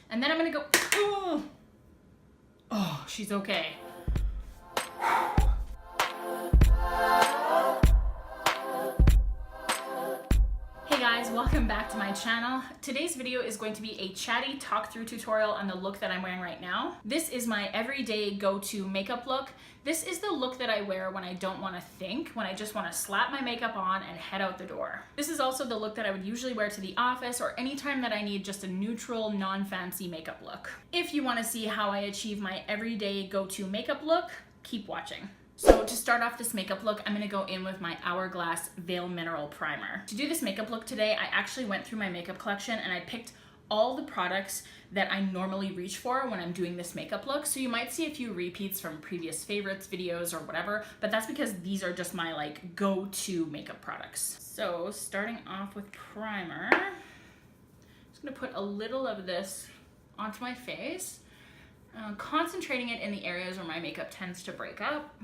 And then I'm gonna go, oh, she's okay. Hey guys, welcome back to my channel. Today's video is going to be a chatty talk through tutorial on the look that I'm wearing right now. This is my everyday go-to makeup look. This is the look that I wear when I don't want to think, when I just want to slap my makeup on and head out the door. This is also the look that I would usually wear to the office or anytime that I need just a neutral, non-fancy makeup look. If you want to see how I achieve my everyday go-to makeup look, keep watching. So to start off this makeup look, I'm gonna go in with my Hourglass Veil Mineral Primer. To do this makeup look today, I actually went through my makeup collection and I picked all the products that I normally reach for when I'm doing this makeup look. So you might see a few repeats from previous favorites videos or whatever, but that's because these are just my like go-to makeup products. So starting off with primer, I'm just gonna put a little of this onto my face, concentrating it in the areas where my makeup tends to break up.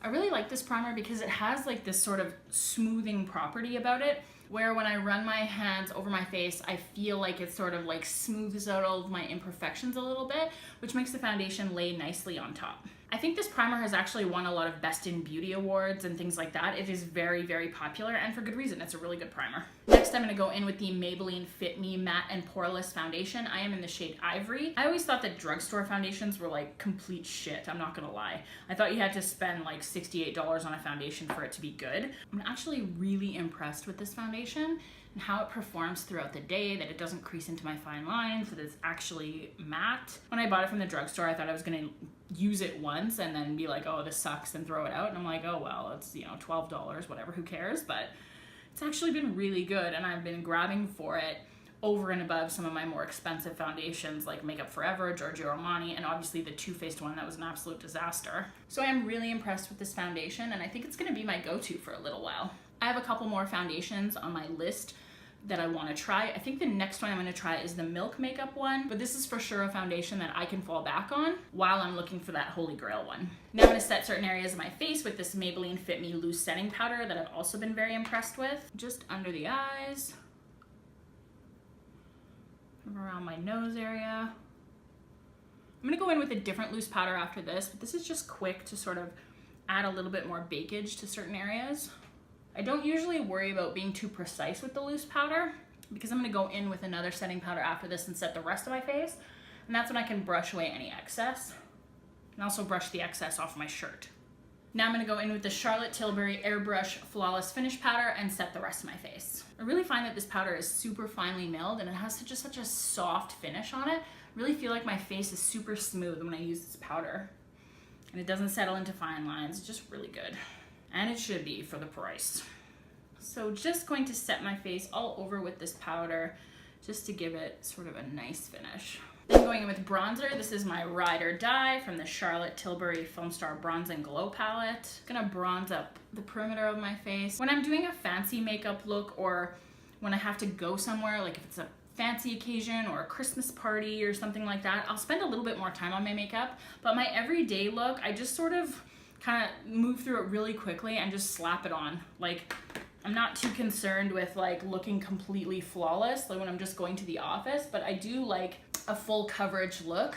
I really like this primer because it has like this sort of smoothing property about it, where when I run my hands over my face, I feel like it sort of like smooths out all of my imperfections a little bit, which makes the foundation lay nicely on top. I think this primer has actually won a lot of Best in Beauty awards and things like that. It is very, very popular and for good reason. It's a really good primer. Next, I'm gonna go in with the Maybelline Fit Me Matte and Poreless Foundation. I am in the shade Ivory. I always thought that drugstore foundations were like complete shit, I'm not gonna lie. I thought you had to spend like $68 on a foundation for it to be good. I'm actually really impressed with this foundation and how it performs throughout the day, that it doesn't crease into my fine lines, that it's actually matte. When I bought it from the drugstore, I thought I was gonna use it once and then be like, oh, this sucks, and throw it out. And I'm like, oh, well, it's, you know, $12, whatever, who cares? But it's actually been really good, and I've been grabbing for it over and above some of my more expensive foundations like Makeup Forever, Giorgio Armani, and obviously the Too Faced one that was an absolute disaster. So I am really impressed with this foundation, and I think it's gonna be my go-to for a little while. I have a couple more foundations on my list that I want to try. I think the next one I'm going to try is the Milk Makeup one, but this is for sure a foundation that I can fall back on while I'm looking for that holy grail one. Now I'm going to set certain areas of my face with this Maybelline Fit Me loose setting powder that I've also been very impressed with. Just under the eyes, around my nose area. I'm going to go in with a different loose powder after this, but this is just quick to sort of add a little bit more bakage to certain areas. I don't usually worry about being too precise with the loose powder because I'm going to go in with another setting powder after this and set the rest of my face, and that's when I can brush away any excess and also brush the excess off my shirt. Now I'm going to go in with the Charlotte Tilbury Airbrush Flawless Finish Powder and set the rest of my face. I really find that this powder is super finely milled and it has such a soft finish on it. I really feel like my face is super smooth when I use this powder, and it doesn't settle into fine lines. It's just really good. And it should be for the price. So just going to set my face all over with this powder just to give it sort of a nice finish. Then going in with bronzer, this is my Ride or Die from the Charlotte Tilbury Filmstar Bronze and Glow palette. Gonna bronze up the perimeter of my face. When I'm doing a fancy makeup look or when I have to go somewhere, like if it's a fancy occasion or a Christmas party or something like that, I'll spend a little bit more time on my makeup. But my everyday look, I just sort of kind of move through it really quickly and just slap it on. Like, I'm not too concerned with like looking completely flawless like when I'm just going to the office, but I do like a full coverage look.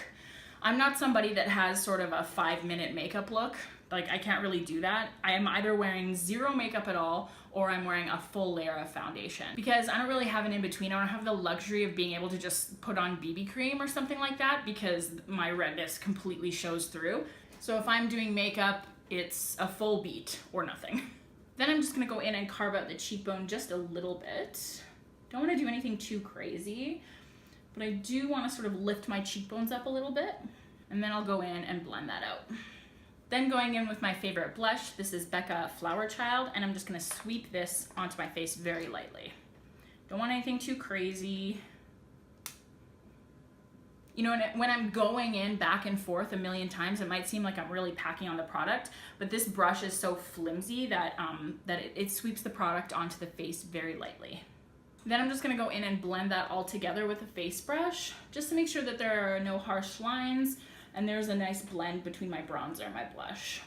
I'm not somebody that has sort of a 5-minute makeup look. Like, I can't really do that. I am either wearing zero makeup at all or I'm wearing a full layer of foundation because I don't really have an in-between. I don't have the luxury of being able to just put on BB cream or something like that because my redness completely shows through. So if I'm doing makeup, it's a full beat or nothing. Then I'm just gonna go in and carve out the cheekbone just a little bit. Don't wanna do anything too crazy, but I do wanna sort of lift my cheekbones up a little bit, and then I'll go in and blend that out. Then going in with my favorite blush, this is Becca Flowerchild, and I'm just gonna sweep this onto my face very lightly. Don't want anything too crazy. You know, when I'm going in back and forth a million times, it might seem like I'm really packing on the product, but this brush is so flimsy that, it sweeps the product onto the face very lightly. Then I'm just gonna go in and blend that all together with a face brush, just to make sure that there are no harsh lines and there's a nice blend between my bronzer and my blush.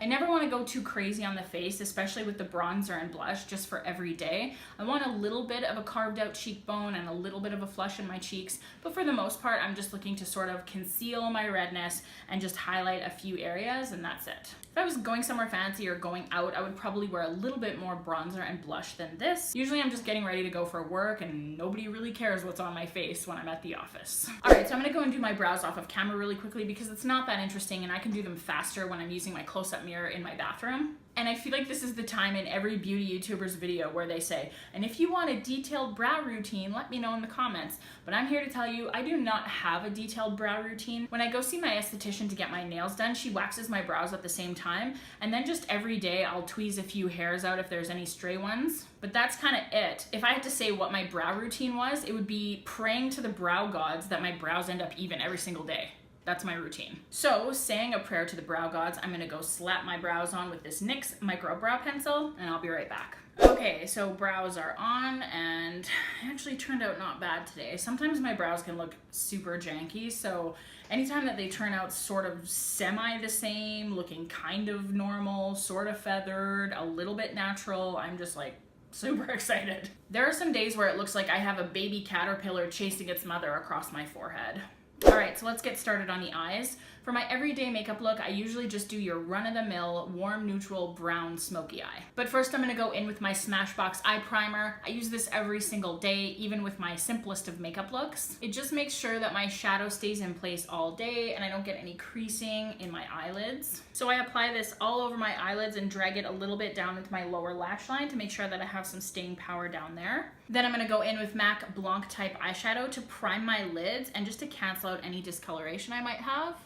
I never want to go too crazy on the face, especially with the bronzer and blush, just for every day. I want a little bit of a carved out cheekbone and a little bit of a flush in my cheeks, but for the most part, I'm just looking to sort of conceal my redness and just highlight a few areas, and that's it. If I was going somewhere fancy or going out, I would probably wear a little bit more bronzer and blush than this. Usually I'm just getting ready to go for work and nobody really cares what's on my face when I'm at the office. All right, so I'm gonna go and do my brows off of camera really quickly because it's not that interesting and I can do them faster when I'm using my close-up mirror in my bathroom. And I feel like this is the time in every beauty YouTuber's video where they say, and if you want a detailed brow routine, let me know in the comments. But I'm here to tell you, I do not have a detailed brow routine. When I go see my esthetician to get my nails done, she waxes my brows at the same time. And then just every day I'll tweeze a few hairs out if there's any stray ones. But that's kind of it. If I had to say what my brow routine was, it would be praying to the brow gods that my brows end up even every single day. That's my routine. So, saying a prayer to the brow gods, I'm gonna go slap my brows on with this NYX Micro Brow pencil, and I'll be right back. Okay, so brows are on, and it actually turned out not bad today. Sometimes my brows can look super janky, so anytime that they turn out sort of semi the same, looking kind of normal, sort of feathered, a little bit natural, I'm just like, super excited. There are some days where it looks like I have a baby caterpillar chasing its mother across my forehead. All right, so let's get started on the eyes. For my everyday makeup look, I usually just do your run-of-the-mill warm neutral brown smoky eye. But first I'm gonna go in with my Smashbox eye primer. I use this every single day, even with my simplest of makeup looks. It just makes sure that my shadow stays in place all day and I don't get any creasing in my eyelids. So I apply this all over my eyelids and drag it a little bit down into my lower lash line to make sure that I have some staying power down there. Then I'm gonna go in with MAC Blanc type eyeshadow to prime my lids and just to cancel out any discoloration I might have.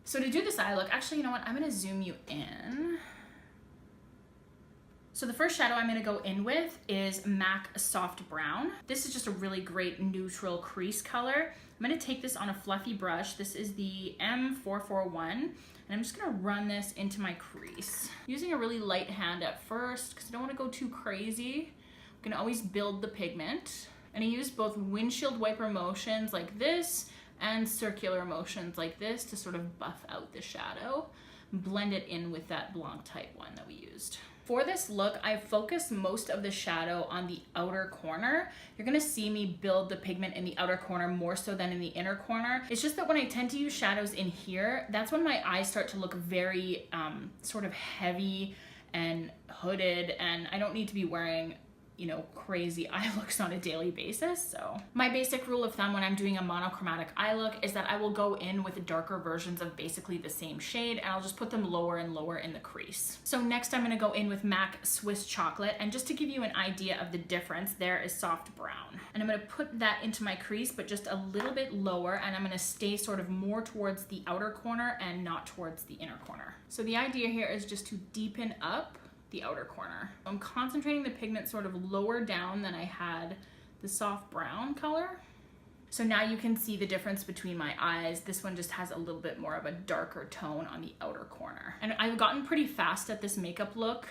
So to do this eye look, actually, you know what? I'm gonna zoom you in. So the first shadow I'm gonna go in with is MAC Soft Brown. This is just a really great neutral crease color. I'm gonna take this on a fluffy brush. This is the M441, and I'm just gonna run this into my crease. Using a really light hand at first, because I don't wanna go too crazy. I'm gonna always build the pigment. And I use both windshield wiper motions like this and circular motions like this to sort of buff out the shadow, blend it in with that Blanc type one that we used. For this look, I focused most of the shadow on the outer corner. You're gonna see me build the pigment in the outer corner more so than in the inner corner. It's just that when I tend to use shadows in here, that's when my eyes start to look very sort of heavy and hooded, and I don't need to be wearing crazy eye looks on a daily basis. So my basic rule of thumb when I'm doing a monochromatic eye look is that I will go in with darker versions of basically the same shade and I'll just put them lower and lower in the crease. So next I'm gonna go in with MAC Swiss Chocolate, and just to give you an idea of the difference, there is Soft Brown. And I'm gonna put that into my crease, but just a little bit lower, and I'm gonna stay sort of more towards the outer corner and not towards the inner corner. So the idea here is just to deepen up the outer corner. I'm concentrating the pigment sort of lower down than I had the soft brown color. So now you can see the difference between my eyes. This one just has a little bit more of a darker tone on the outer corner. And I've gotten pretty fast at this makeup look,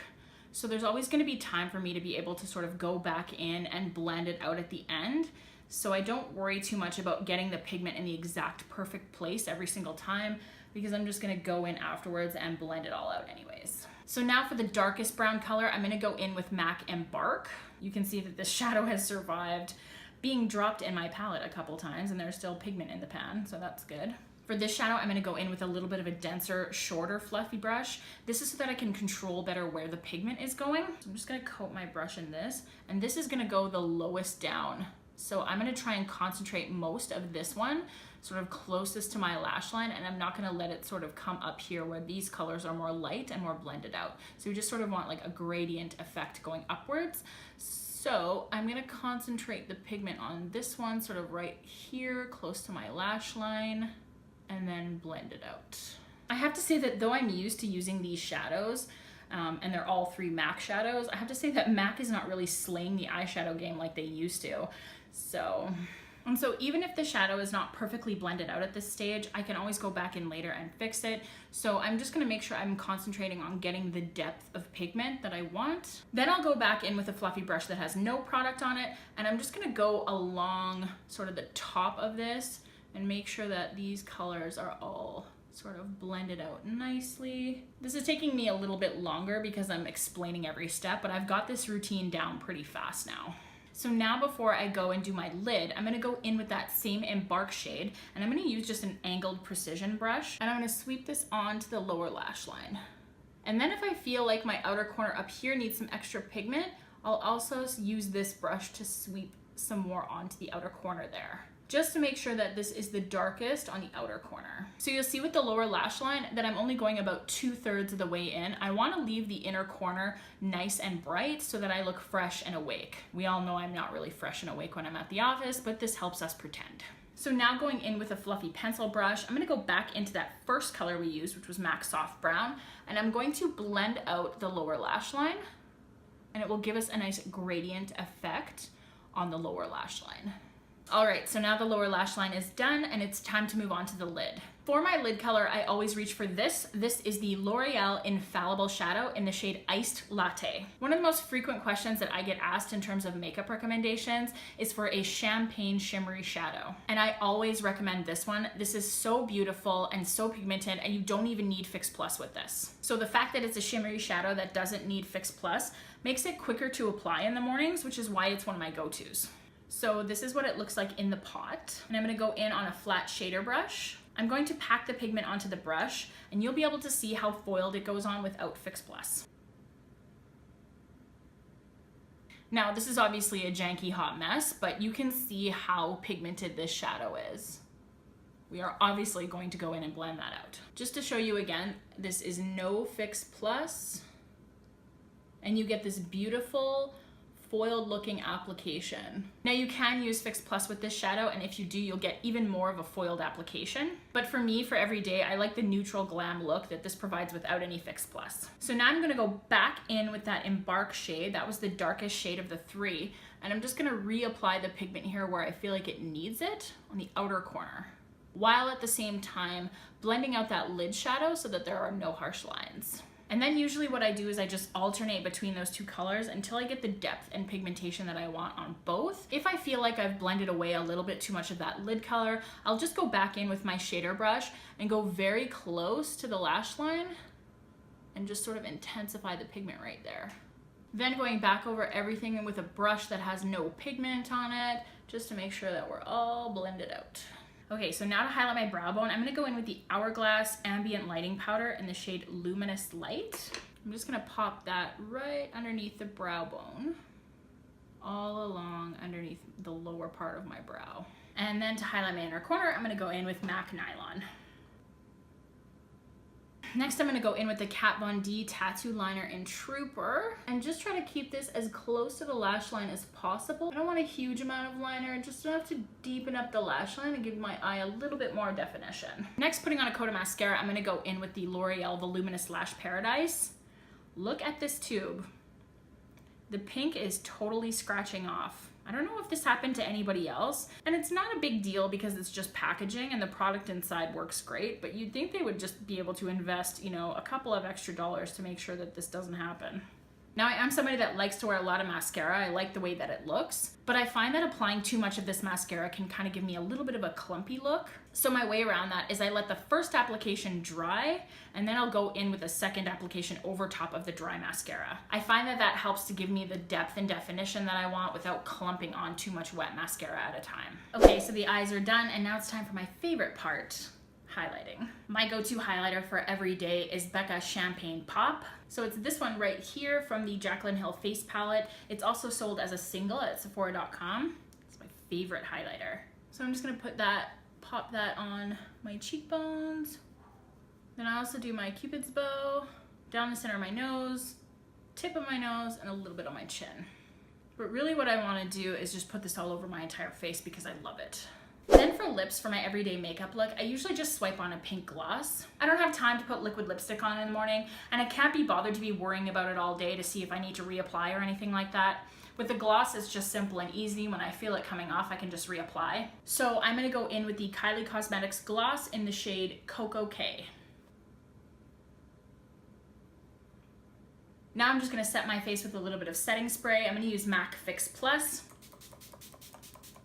so there's always gonna be time for me to be able to sort of go back in and blend it out at the end. So I don't worry too much about getting the pigment in the exact perfect place every single time, because I'm just gonna go in afterwards and blend it all out anyways. So now for the darkest brown color, I'm gonna go in with MAC Embark. You can see that this shadow has survived being dropped in my palette a couple times, and there's still pigment in the pan, so that's good. For this shadow, I'm gonna go in with a little bit of a denser, shorter, fluffy brush. This is so that I can control better where the pigment is going. So I'm just gonna coat my brush in this, and this is gonna go the lowest down. So I'm gonna try and concentrate most of this one sort of closest to my lash line, and I'm not gonna let it sort of come up here where these colors are more light and more blended out. So we just sort of want like a gradient effect going upwards. So I'm gonna concentrate the pigment on this one sort of right here, close to my lash line, and then blend it out. I have to say that though I'm used to using these shadows, and they're all three MAC shadows, I have to say that MAC is not really slaying the eyeshadow game like they used to. And so even if the shadow is not perfectly blended out at this stage, I can always go back in later and fix it. So I'm just gonna make sure I'm concentrating on getting the depth of pigment that I want. Then I'll go back in with a fluffy brush that has no product on it, and I'm just gonna go along sort of the top of this and make sure that these colors are all sort of blend it out nicely. This is taking me a little bit longer because I'm explaining every step, but I've got this routine down pretty fast now. So now before I go and do my lid, I'm gonna go in with that same Embark shade, and I'm gonna use just an angled precision brush, and I'm gonna sweep this onto the lower lash line. And then if I feel like my outer corner up here needs some extra pigment, I'll also use this brush to sweep some more onto the outer corner there, just to make sure that this is the darkest on the outer corner. So you'll see with the lower lash line that I'm only going about 2/3 of the way in. I wanna leave the inner corner nice and bright so that I look fresh and awake. We all know I'm not really fresh and awake when I'm at the office, but this helps us pretend. So now going in with a fluffy pencil brush, I'm gonna go back into that first color we used, which was MAC Soft Brown, and I'm going to blend out the lower lash line, and it will give us a nice gradient effect on the lower lash line. All right, so now the lower lash line is done and it's time to move on to the lid. For my lid color, I always reach for this. This is the L'Oreal Infallible shadow in the shade Iced Latte. One of the most frequent questions that I get asked in terms of makeup recommendations is for a champagne shimmery shadow. And I always recommend this one. This is so beautiful and so pigmented, and you don't even need Fix Plus with this. So the fact that it's a shimmery shadow that doesn't need Fix Plus makes it quicker to apply in the mornings, which is why it's one of my go-tos. So this is what it looks like in the pot. And I'm gonna go in on a flat shader brush. I'm going to pack the pigment onto the brush, and you'll be able to see how foiled it goes on without Fix Plus. Now, this is obviously a janky hot mess, but you can see how pigmented this shadow is. We are obviously going to go in and blend that out. Just to show you again, this is no Fix Plus, and you get this beautiful foiled looking application. Now you can use Fix Plus with this shadow, and if you do, you'll get even more of a foiled application. But for me, for every day, I like the neutral glam look that this provides without any Fix Plus. So now I'm gonna go back in with that Embark shade. That was the darkest shade of the three. And I'm just gonna reapply the pigment here where I feel like it needs it on the outer corner, while at the same time blending out that lid shadow so that there are no harsh lines. And then usually what I do is I just alternate between those two colors until I get the depth and pigmentation that I want on both. If I feel like I've blended away a little bit too much of that lid color, I'll just go back in with my shader brush and go very close to the lash line and just sort of intensify the pigment right there. Then going back over everything with a brush that has no pigment on it, just to make sure that we're all blended out. Okay, so now to highlight my brow bone, I'm gonna go in with the Hourglass Ambient Lighting Powder in the shade Luminous Light. I'm just gonna pop that right underneath the brow bone, all along underneath the lower part of my brow. And then to highlight my inner corner, I'm gonna go in with MAC Nylon. Next, I'm gonna go in with the Kat Von D Tattoo Liner in Trooper and just try to keep this as close to the lash line as possible. I don't want a huge amount of liner, just enough to deepen up the lash line and give my eye a little bit more definition. Next, putting on a coat of mascara, I'm gonna go in with the L'Oreal Voluminous Lash Paradise. Look at this tube. The pink is totally scratching off. I don't know if this happened to anybody else, and it's not a big deal because it's just packaging and the product inside works great, but you'd think they would just be able to invest, you know, a couple of extra dollars to make sure that this doesn't happen. Now, I am somebody that likes to wear a lot of mascara. I like the way that it looks, but I find that applying too much of this mascara can kind of give me a little bit of a clumpy look. So my way around that is I let the first application dry, and then I'll go in with a second application over top of the dry mascara. I find that that helps to give me the depth and definition that I want without clumping on too much wet mascara at a time. Okay, so the eyes are done, and now it's time for my favorite part, highlighting. My go-to highlighter for every day is Becca Champagne Pop. So it's this one right here from the Jaclyn Hill Face Palette. It's also sold as a single at Sephora.com. It's my favorite highlighter. So I'm just gonna pop that on my cheekbones. Then I also do my Cupid's bow, down the center of my nose, tip of my nose, and a little bit on my chin. But really what I wanna do is just put this all over my entire face because I love it. Then for lips, for my everyday makeup look, I usually just swipe on a pink gloss. I don't have time to put liquid lipstick on in the morning, and I can't be bothered to be worrying about it all day to see if I need to reapply or anything like that. With the gloss, it's just simple and easy. When I feel it coming off, I can just reapply. So I'm gonna go in with the Kylie Cosmetics gloss in the shade Cocoa K. Now I'm just gonna set my face with a little bit of setting spray. I'm gonna use MAC Fix Plus.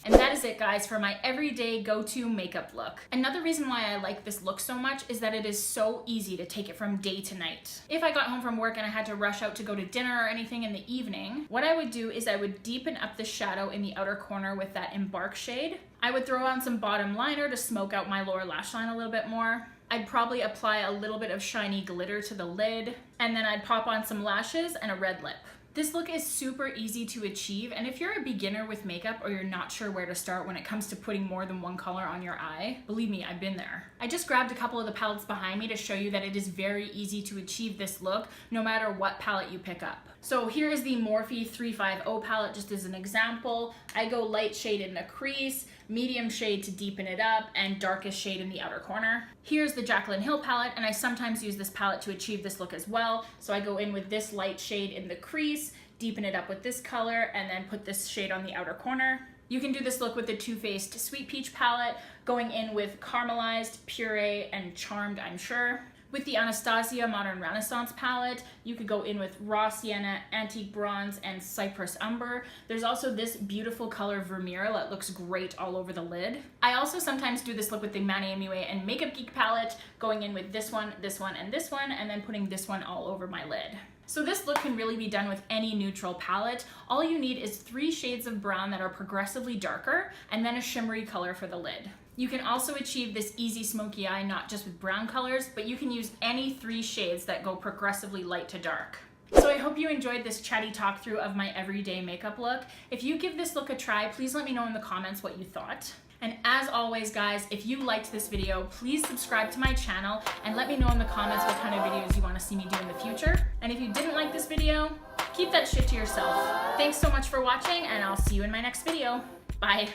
And that is is it, guys, for my everyday go-to makeup look. Another reason why I like this look so much is that it is so easy to take it from day to night. If I got home from work and I had to rush out to go to dinner or anything in the evening, what I would do is I would deepen up the shadow in the outer corner with that Embark shade. I would throw on some bottom liner to smoke out my lower lash line a little bit more. I'd probably apply a little bit of shiny glitter to the lid, and then I'd pop on some lashes and a red lip. This look is super easy to achieve, and if you're a beginner with makeup or you're not sure where to start when it comes to putting more than one color on your eye, believe me, I've been there. I just grabbed a couple of the palettes behind me to show you that it is very easy to achieve this look no matter what palette you pick up. So here is the Morphe 350 palette just as an example. I go light shade in the crease, medium shade to deepen it up, and darkest shade in the outer corner. Here's the Jaclyn Hill palette, and I sometimes use this palette to achieve this look as well. So I go in with this light shade in the crease, deepen it up with this color, and then put this shade on the outer corner. You can do this look with the Too Faced Sweet Peach palette, going in with Caramelized, Puree, and Charmed, I'm sure. With the Anastasia Modern Renaissance palette, you could go in with Raw Sienna, Antique Bronze, and Cypress Umber. There's also this beautiful color Vermeer that looks great all over the lid. I also sometimes do this look with the Manny MUA and Makeup Geek palette, going in with this one, and this one, and then putting this one all over my lid. So this look can really be done with any neutral palette. All you need is 3 shades of brown that are progressively darker, and then a shimmery color for the lid. You can also achieve this easy smoky eye not just with brown colors, but you can use any 3 shades that go progressively light to dark. So I hope you enjoyed this chatty talk through of my everyday makeup look. If you give this look a try, please let me know in the comments what you thought. And as always, guys, if you liked this video, please subscribe to my channel and let me know in the comments what kind of videos you want to see me do in the future. And if you didn't like this video, keep that shit to yourself. Thanks so much for watching, and I'll see you in my next video. Bye.